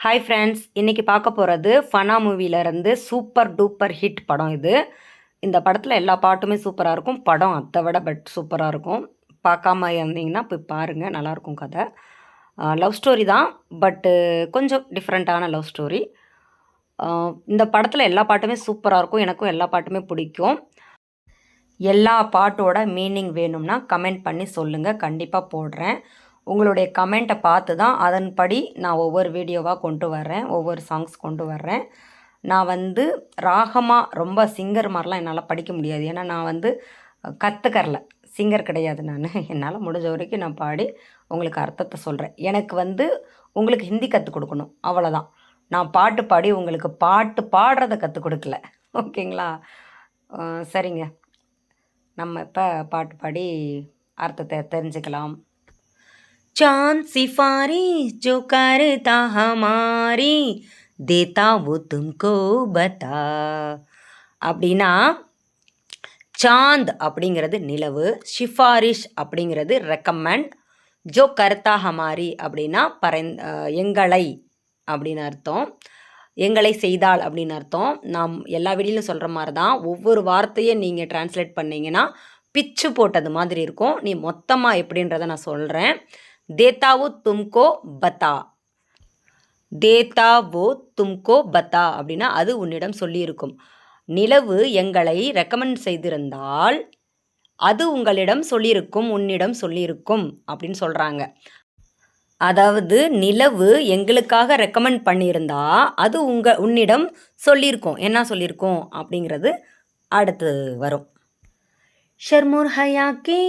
Hi friends, இன்றைக்கி பார்க்க போகிறது ஃபனா மூவிலேருந்து சூப்பர் டூப்பர் ஹிட் படம் இது. இந்த படத்தில் எல்லா பாட்டுமே சூப்பராக இருக்கும். படம் அதை விட சூப்பராக இருக்கும். பார்க்காம இருந்தீங்கன்னா போய் பாருங்கள், நல்லாயிருக்கும் கதை. லவ் ஸ்டோரி தான், பட்டு கொஞ்சம் டிஃப்ரெண்ட்டான லவ் ஸ்டோரி. இந்த படத்தில் எல்லா பாட்டுமே சூப்பராக இருக்கும். எனக்கும் எல்லா பாட்டுமே பிடிக்கும். எல்லா பாட்டோட மீனிங் வேணும்னா கமெண்ட் பண்ணி சொல்லுங்கள், கண்டிப்பாக போடுறேன். உங்களுடைய கமெண்ட்டை பார்த்து தான் அதன்படி நான் ஒவ்வொரு வீடியோவாக கொண்டு வர்றேன், ஒவ்வொரு சாங்ஸ் கொண்டு வர்றேன். நான் ராகமாக ரொம்ப சிங்கர் மாதிரிலாம் என்னால் படிக்க முடியாது. ஏன்னா நான் கற்றுக்கரல, சிங்கர் கிடையாது நான். என்னால் முடிஞ்ச வரைக்கும் நான் பாடி உங்களுக்கு அர்த்தத்தை சொல்கிறேன். எனக்கு உங்களுக்கு ஹிந்தி கற்றுக் கொடுக்கணும், அவ்வளோதான். நான் பாட்டு பாடி உங்களுக்கு பாட்டு பாடுறதை கற்றுக் கொடுக்கல. ஓகேங்களா? சரிங்க, நம்ம இப்போ பாட்டு பாடி அர்த்தத்தை தெரிஞ்சுக்கலாம். चांद सिफारिश जो करता हमारी देता वो तुमको बता அப்படின்னா, சாந்த் அப்படிங்கிறது நிலவு, ஷிஃபாரிஷ் அப்படிங்கிறது ரெக்கமெண்ட், ஜோ கர்த்தா ஹமாரி அப்படின்னா எங்களை அப்படின்னு அர்த்தம், எங்களை செய்தாள் அப்படின்னு அர்த்தம். நாம் எல்லா வீடியோலையும் சொல்கிற மாதிரி தான், ஒவ்வொரு வார்த்தையை நீங்கள் டிரான்ஸ்லேட் பண்ணிங்கன்னா பிச்சு போட்டது மாதிரி இருக்கும். நீ மொத்தமாக எப்படின்றத நான் சொல்கிறேன். देता वो तुमको बता, देता वो तुमको बता அப்படின்னா அது உன்னிடம் சொல்லியிருக்கும். நிலவு எங்களை ரெக்கமெண்ட் செய்திருந்தால் அது உங்களிடம் சொல்லியிருக்கும், உன்னிடம் சொல்லியிருக்கும் அப்படின்னு சொல்கிறாங்க. அதாவது நிலவு எங்களுக்காக ரெக்கமெண்ட் பண்ணியிருந்தா அது உன்னிடம் சொல்லியிருக்கோம். என்ன சொல்லியிருக்கோம் அப்படிங்கிறது அடுத்து வரும். ஷர்முர் ஹயா கே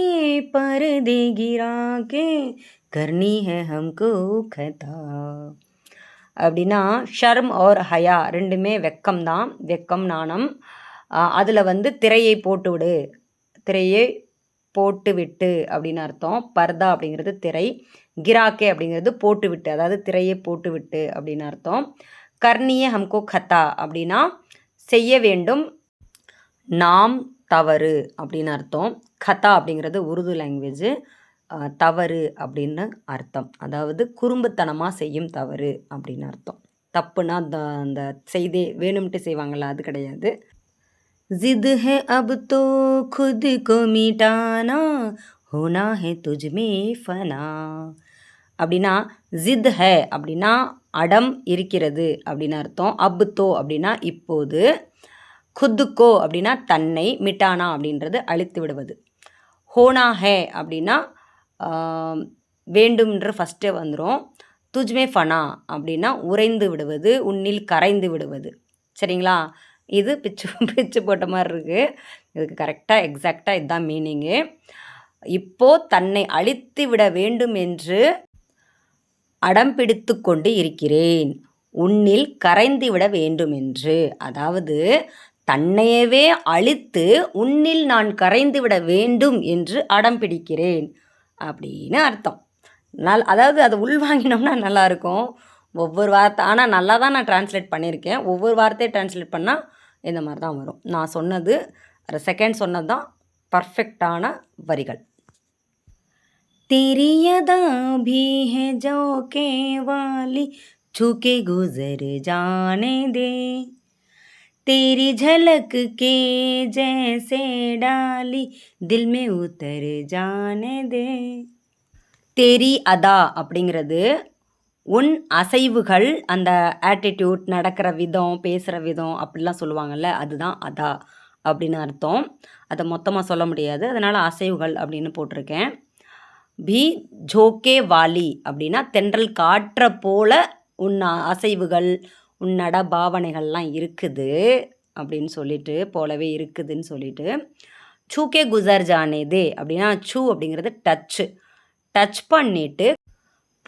பர்தே கிரா கே கர்னி ஹே ஹம்கோ கதா அப்படின்னா, ஷர்ம் और ஹயா ரெண்டுமே வெக்கம் தான், வெக்கம் நாணம். அதில் திரையை போட்டு விடு, திரையை போட்டு விட்டு அப்படின்னு அர்த்தம். பர்தா அப்படிங்கிறது திரை, கிராக்கே அப்படிங்கிறது போட்டு விட்டு, அதாவது திரையை போட்டு விட்டு அப்படின்னு அர்த்தம். கர்னியே ஹம்கோ கதா அப்படின்னா செய்ய வேண்டும், நாம் தவறு அப்படின்னு அர்த்தம். கதா அப்படிங்கிறது உருது லாங்குவேஜு, தவறு அப்படின்னு அர்த்தம். அதாவது குறும்புத்தனமாக செய்யும் தவறு அப்படின்னு அர்த்தம். தப்புனா அந்த செய்தே வேணும்ட்டு செய்வாங்கள்ல, அது கிடையாது. ஜித் ஹே அப் தோ खुद को मिटाना होना है तुझ में फना அப்படின்னா, ஜித் ஹே அப்படின்னா அடம் இருக்கிறது அப்படின்னு அர்த்தம். அப் தோ அப்படின்னா இப்போது, குத்துக்கோ அப்படின்னா தன்னை, மிட்டானா அப்படின்றது அழித்து விடுவது. ஹோனா ஹே அப்படின்னா வேண்டும்ன்ற ஃபஸ்ட்டே வந்துடும். துஜ்மே ஃபனா அப்படின்னா உறைந்து விடுவது, உன்னில் கரைந்து விடுவது. சரிங்களா? இது பிச்சு போட்ட மாதிரி இருக்குது. இதுக்கு கரெக்டாக எக்ஸாக்டாக இதுதான் மீனிங்கு. இப்போது தன்னை அழித்து விட வேண்டும் என்று அடம் பிடித்து கொண்டு இருக்கிறேன், உன்னில் கரைந்து விட வேண்டும் என்று. அதாவது தன்னையவே அழித்து உன்னில் நான் கரைந்து விட வேண்டும் என்று அடம் பிடிக்கிறேன் அப்படின்னு அர்த்தம். அதாவது அதை உள்வாங்கினோம்னா நல்லாயிருக்கும். ஒவ்வொரு வார்த்தை ஆனால் நல்லா தான் நான் டிரான்ஸ்லேட் பண்ணியிருக்கேன். ஒவ்வொரு வார்த்தையை டிரான்ஸ்லேட் பண்ணால் இந்த மாதிரி தான் வரும். நான் சொன்னது செகண்ட் சொன்னது தான் பர்ஃபெக்டான வரிகள். तेरियदा भी है जो के वाली छूके गुजर जाने दे, तेरी झलक के जैसे डाली दिल में उतर जाने दे. तेरी அதா அப்படிங்கிறது உன் அசைவுகள், அந்த ஆட்டிடியூட், நடக்கிற விதம், பேசுகிற விதம் அப்படிலாம் சொல்லுவாங்கள்ல, அதுதான் அதா அப்படின்னு அர்த்தம். அதை மொத்தமாக சொல்ல முடியாது, அதனால் அசைவுகள் அப்படின்னு போட்டிருக்கேன். பி ஜோக்கே வாலி அப்படின்னா தென்றல் காற்ற போல உன் அசைவுகள், உன் நட பாவனைகள்லாம் இருக்குது அப்படின்னு சொல்லிட்டு, போலவே இருக்குதுன்னு சொல்லிட்டு. சூக்கே குசர் ஜானேதே அப்படின்னா, சூ அப்படிங்கிறது டச் பண்ணிவிட்டு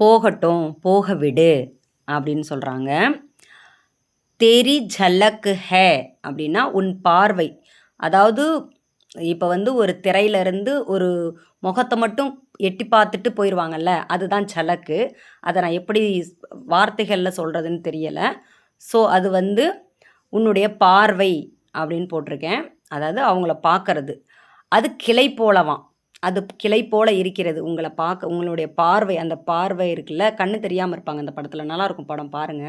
போகட்டும், போக விடு அப்படின்னு சொல்கிறாங்க. தெரி ஜலக் ஹே அப்படின்னா உன் பார்வை, அதாவது இப்போ ஒரு திரையிலேருந்து ஒரு முகத்தை மட்டும் எட்டி பார்த்துட்டு போயிடுவாங்கல்ல, அதுதான் ஜலக்கு. அதை நான் எப்படி வார்த்தைகளில் சொல்கிறதுன்னு தெரியலை. ஸோ அது உன்னுடைய பார்வை அப்படின்னு போட்டிருக்கேன். அதாவது அவங்கள பார்க்கறது. அது கிளை போலவாம், அது கிளை போல இருக்கிறது. உங்கள பார்க்க உங்களுடைய பார்வை அந்த பார்வை இருக்குல்ல, கண்ணு தெரியாம இருப்பாங்க அந்த படத்துல. நல்லாருக்கும் படம் பாருங்க.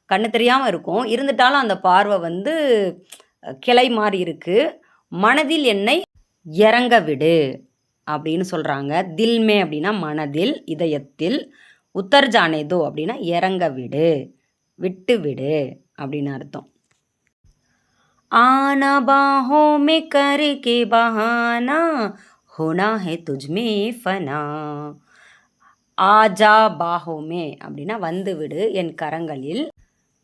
கண்ணு தெரியாம இருக்கும். இருந்துட்டாலும் அந்த பார்வை வந்து கிளை மாரி இருக்கு. மனதில் என்னை இறங்க விடு அப்படின்னு சொல்றாங்க. தில் மே அப்படின்னா மனதில், இதயத்தில். உத்தர் ஜானே தோ அப்படின்னா இறங்க விடு, விட்டு விடு அப்படின்னு அர்த்தம். आना बाहों में करके बहाना होना है तुझ में फना ஆஜா பாஹோமே அப்படின்னா வந்து விடு என் கரங்களில்.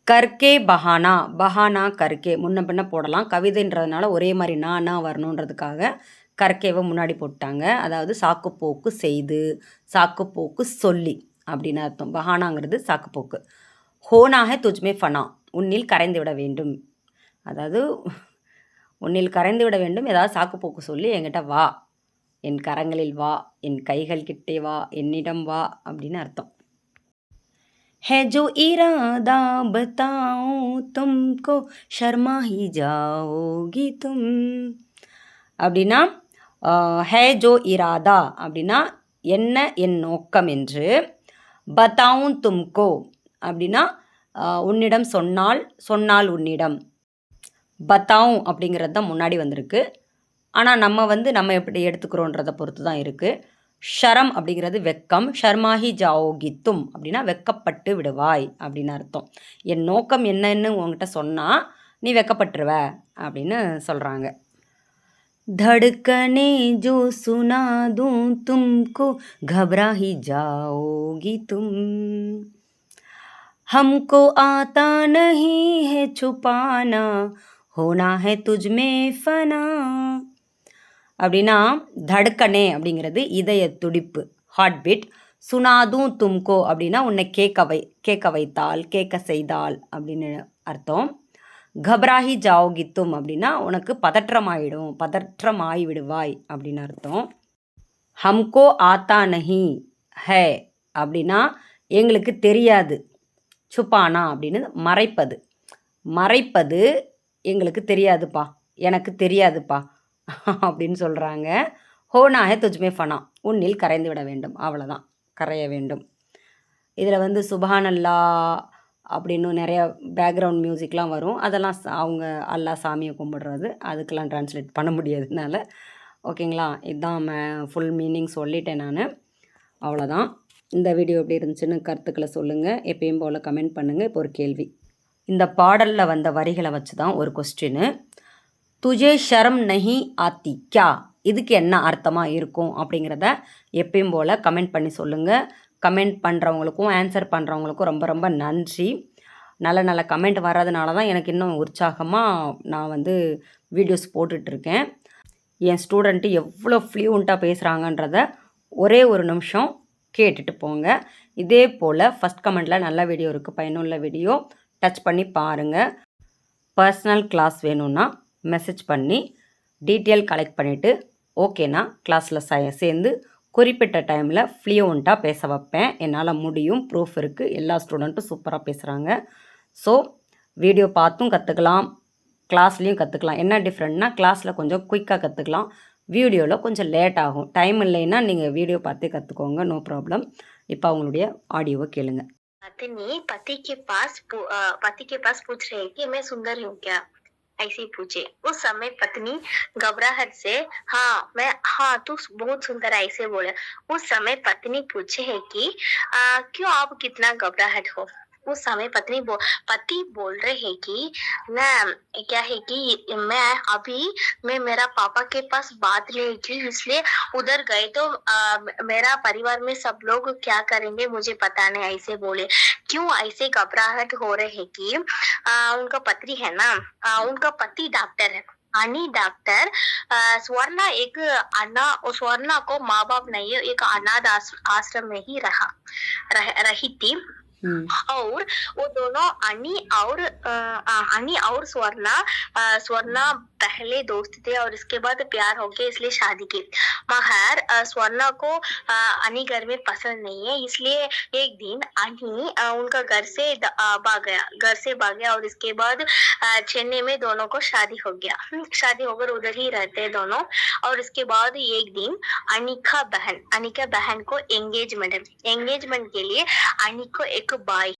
கர்கே பஹானா, பஹானா கர்கே முன்ன பின்ன போடலாம். கவிதைன்றதுனால ஒரே மாதிரி நான் வரணுன்றதுக்காக கர்கேவை முன்னாடி போட்டாங்க. அதாவது சாக்குப்போக்கு செய்து, சாக்குப்போக்கு சொல்லி அப்படின்னு அர்த்தம். பஹானாங்கிறது சாக்குப்போக்கு. ஹோனாக துஜ்மே ஃபனா, உன்னில் கரைந்து விட வேண்டும். அதாவது உன்னில் கரைந்து விட வேண்டும், ஏதாவது சாக்குப்போக்கு சொல்லி என்கிட்ட வா, என் கரங்களில் வா, என் கைகள் கிட்டே வா, என்னிடம் வா அப்படின்னு அர்த்தம். है जो इरादा बताऊं तुमको शर्मा ही जाओगी तुम அப்படின்னா ஹே ஜோ இராதா அப்படின்னா என்ன என் நோக்கம் என்று. பதாவும் தும்கோ அப்படின்னா உன்னிடம் சொன்னால், சொன்னால் உன்னிடம். பத்தாவும் அப்படிங்கிறது தான் முன்னாடி வந்திருக்கு. ஆனால் நம்ம எப்படி எடுத்துக்கிறோன்றதை பொறுத்து தான் இருக்குது. ஷரம் அப்படிங்கிறது வெக்கம். ஷர்மாஹி ஜாவோகி தும் அப்படின்னா வெக்கப்பட்டு விடுவாய் அப்படின்னு அர்த்தம். என் நோக்கம் என்னன்னு உங்ககிட்ட சொன்னால் நீ வெக்கப்பட்டுருவ அப்படின்னு சொல்கிறாங்க. धड़कने जो सुना दूं तुमको घबरा ही जाओगी तुम हमको आता नहीं है छुपाना होना है तुझ में फना அப்படின்னா தடுக்கனே அப்படிங்கிறது இதய துடிப்பு, ஹார்ட் பீட். சுனாதும் தும்கோ அப்படின்னா உன்னை கேட்க வைத்தால், கேட்க செய்தால் அப்படின்னு அர்த்தம். கபராஹி ஜாவோகி தும் அப்படின்னா உனக்கு பதற்றமாகி விடுவாய் அப்படின்னு அர்த்தம். ஹம்கோ ஆத்தா நஹி ஹே அப்படின்னா எங்களுக்கு தெரியாது. சுப்பானா அப்படின்னு மறைப்பது எங்களுக்கு தெரியாதுப்பா, எனக்கு தெரியாதுப்பா அப்படின்னு சொல்கிறாங்க. ஹோனாஹே துஜ்மே ஃபனா, உன்னில் கரைந்து விட வேண்டும், அவ்வளோதான், கரைய வேண்டும். இதில் வந்து சுபஹானல்லா அப்படின்னு நிறைய பேக்ரவுண்ட் மியூசிக்லாம் வரும். அதெல்லாம் அவங்க அல்லா சாமியை கும்பிடுறது, அதுக்கெல்லாம் ட்ரான்ஸ்லேட் பண்ண முடியாதுனால ஓகேங்களா. இதுதான் ஃபுல் மீனிங் சொல்லிட்டேன் நான், அவ்வளோதான். இந்த வீடியோ எப்படி இருந்துச்சுன்னு கருத்துக்களை சொல்லுங்கள். எப்பயும் போல் கமெண்ட் பண்ணுங்கள். இப்போ ஒரு கேள்வி, இந்த பாடலில் வந்த வரிகளை வச்சு தான் ஒரு கொஸ்டின். துஜே ஷரம் நஹி ஆத்தி கியா, இதுக்கு என்ன அர்த்தமாக இருக்கும் அப்படிங்கிறத எப்பயும் போல் கமெண்ட் பண்ணி சொல்லுங்கள். கமெண்ட் பண்ணுறவங்களுக்கும் ஆன்சர் பண்ணுறவங்களுக்கும் ரொம்ப ரொம்ப நன்றி. நல்ல கமெண்ட் வர்றதுனால தான் எனக்கு இன்னும் உற்சாகமாக நான் வந்து வீடியோஸ் போட்டுட்ருக்கேன். என் ஸ்டூடெண்ட்டு எவ்வளோ ஃப்ளூயண்ட்டாக பேசுகிறாங்கன்றத ஒரே ஒரு நிமிஷம் கேட்டுட்டு போங்க. இதே போல் ஃபஸ்ட் கமெண்ட்டில் நல்ல வீடியோ இருக்குது, பயனுள்ள வீடியோ, டச் பண்ணி பாருங்கள். பர்சனல் கிளாஸ் வேணும்னா மெசேஜ் பண்ணி டீட்டெயில் கலெக்ட் பண்ணிவிட்டு ஓகேனா கிளாஸில் சேர்ந்து குறிப்பிட்ட டைமில் ஃப்ளூயண்ட்டாக பேச வைப்பேன். என்னால் முடியும், ப்ரூஃப் இருக்குது. எல்லா ஸ்டூடெண்ட்டும் சூப்பராக பேசுகிறாங்க. ஸோ வீடியோ பார்த்தும் கற்றுக்கலாம், கிளாஸ்லேயும் கற்றுக்கலாம். என்ன டிஃப்ரெண்ட்னா கிளாஸில் கொஞ்சம் குயிக்காக கற்றுக்கலாம், வீடியோவில் கொஞ்சம் லேட் ஆகும். டைம் இல்லைன்னா நீங்கள் வீடியோ பார்த்தே கற்றுக்கோங்க, நோ ப்ராப்ளம். இப்போ அவங்களுடைய ஆடியோவை கேளுங்க. पति के पास पूछ रहे कि मैं सुंदर हूँ क्या, ऐसे ही पूछे। उस समय पत्नी घबराहट से हाँ तू बहुत सुंदर ऐसे बोले। उस समय पत्नी पूछे है कि क्यों आप कितना घबराहट हो। उस समय पति बोल रहे हैं कि मैं क्या है कि मैं मेरा पापा के पास बात नहीं की, इसलिए उधर गए तो मेरा परिवार में सब लोग क्या करेंगे मुझे पता नहीं, ऐसे बोले। क्यों ऐसे घबराहट हो रहे है कि उनका पति है ना, उनका पति डॉक्टर है, अनी डॉक्टर। स्वर्णा स्वर्णा को माँ बाप नहीं है, एक अनाथ आश्रम में ही रही थी। और वो दोनों अनी और स्वर्णा पहले दोस्त थे और इसके बाद प्यार हो गया इसलिए शादी की। मगर स्वर्णा को अनी घर में पसंद नहीं है, इसलिए एक दिन अनी उनका घर से भाग गया और इसके बाद चेन्नई में दोनों को शादी हो गया। शादी होकर उधर ही रहते हैं दोनों। और इसके बाद एक दिन अनिका बहन को एंगेजमेंट के लिए अनी को एक बाई